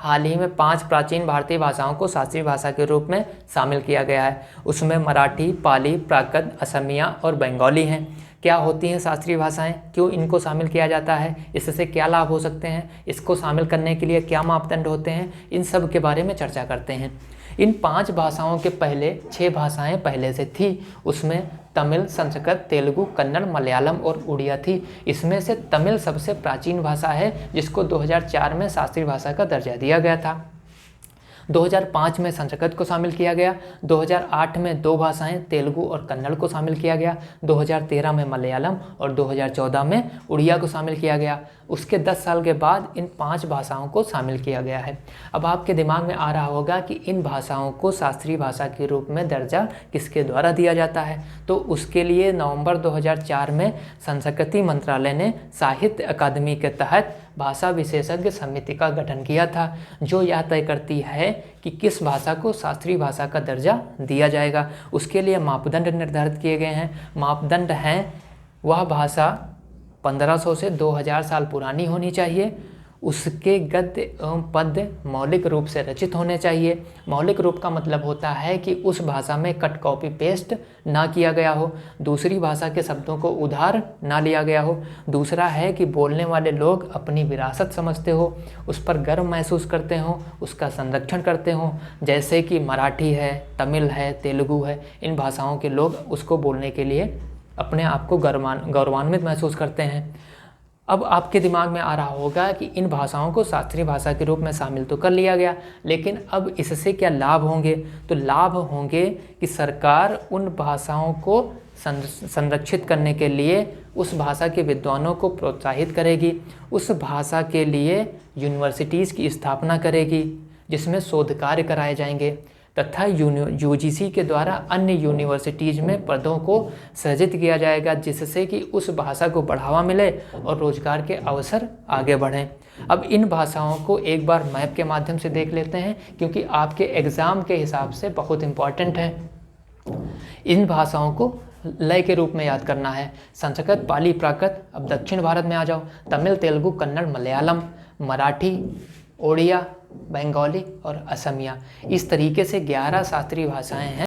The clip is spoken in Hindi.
हाल ही में 5 प्राचीन भारतीय भाषाओं को शास्त्रीय भाषा के रूप में शामिल किया गया है। उसमें मराठी, पाली, प्राकृत, असमिया और बंगाली हैं। क्या होती हैं शास्त्रीय भाषाएं, क्यों इनको शामिल किया जाता है, इससे क्या लाभ हो सकते हैं, इसको शामिल करने के लिए क्या मापदंड होते हैं, इन सब के बारे में चर्चा करते हैं। इन 5 भाषाओं के पहले 6 भाषाएं पहले से थी। उसमें तमिल, संस्कृत, तेलुगु, कन्नड़, मलयालम और उड़िया थी। इसमें से तमिल सबसे प्राचीन भाषा है, जिसको 2004 में शास्त्रीय भाषा का दर्जा दिया गया था। 2005 में संस्कृत को शामिल किया गया। 2008 में 2 भाषाएं तेलुगु और कन्नड़ को शामिल किया गया। 2013 में मलयालम और 2014 में उड़िया को शामिल किया गया। उसके 10 साल के बाद इन 5 भाषाओं को शामिल किया गया है। अब आपके दिमाग में आ रहा होगा कि इन भाषाओं को शास्त्रीय भाषा के रूप में दर्जा किसके द्वारा दिया जाता है। तो उसके लिए नवंबर 2004 में संस्कृति मंत्रालय ने साहित्य अकादमी के तहत भाषा विशेषज्ञ समिति का गठन किया था, जो यह तय करती है कि किस भाषा को शास्त्रीय भाषा का दर्जा दिया जाएगा। उसके लिए मापदंड निर्धारित किए गए हैं। मापदंड हैं, वह भाषा 1500 से 2000 साल पुरानी होनी चाहिए, उसके गद्य एवं पद्य मौलिक रूप से रचित होने चाहिए। मौलिक रूप का मतलब होता है कि उस भाषा में कट कॉपी पेस्ट ना किया गया हो, दूसरी भाषा के शब्दों को उधार ना लिया गया हो। दूसरा है कि बोलने वाले लोग अपनी विरासत समझते हो, उस पर गर्व महसूस करते हो, उसका संरक्षण करते हो। जैसे कि मराठी है, तमिल है, तेलुगु है, इन भाषाओं के लोग उसको बोलने के लिए अपने आप को गौरवान्वित महसूस करते हैं। अब आपके दिमाग में आ रहा होगा कि इन भाषाओं को शास्त्रीय भाषा के रूप में शामिल तो कर लिया गया, लेकिन अब इससे क्या लाभ होंगे। तो लाभ होंगे कि सरकार उन भाषाओं को संरक्षित करने के लिए उस भाषा के विद्वानों को प्रोत्साहित करेगी, उस भाषा के लिए यूनिवर्सिटीज़ की स्थापना करेगी जिसमें शोध कार्य कराए जाएंगे, तथा यूजीसी के द्वारा अन्य यूनिवर्सिटीज़ में पदों को सृजित किया जाएगा, जिससे कि उस भाषा को बढ़ावा मिले और रोजगार के अवसर आगे बढ़ें। अब इन भाषाओं को एक बार मैप के माध्यम से देख लेते हैं, क्योंकि आपके एग्ज़ाम के हिसाब से बहुत इम्पॉर्टेंट है। इन भाषाओं को लय के रूप में याद करना है। संस्कृत, पाली, प्राकृत। अब दक्षिण भारत में आ जाओ। तमिल, तेलुगु, कन्नड़, मलयालम, मराठी, ओडिया, बंगाली और असमिया। इस तरीके से 11 शास्त्रीय भाषाएं हैं।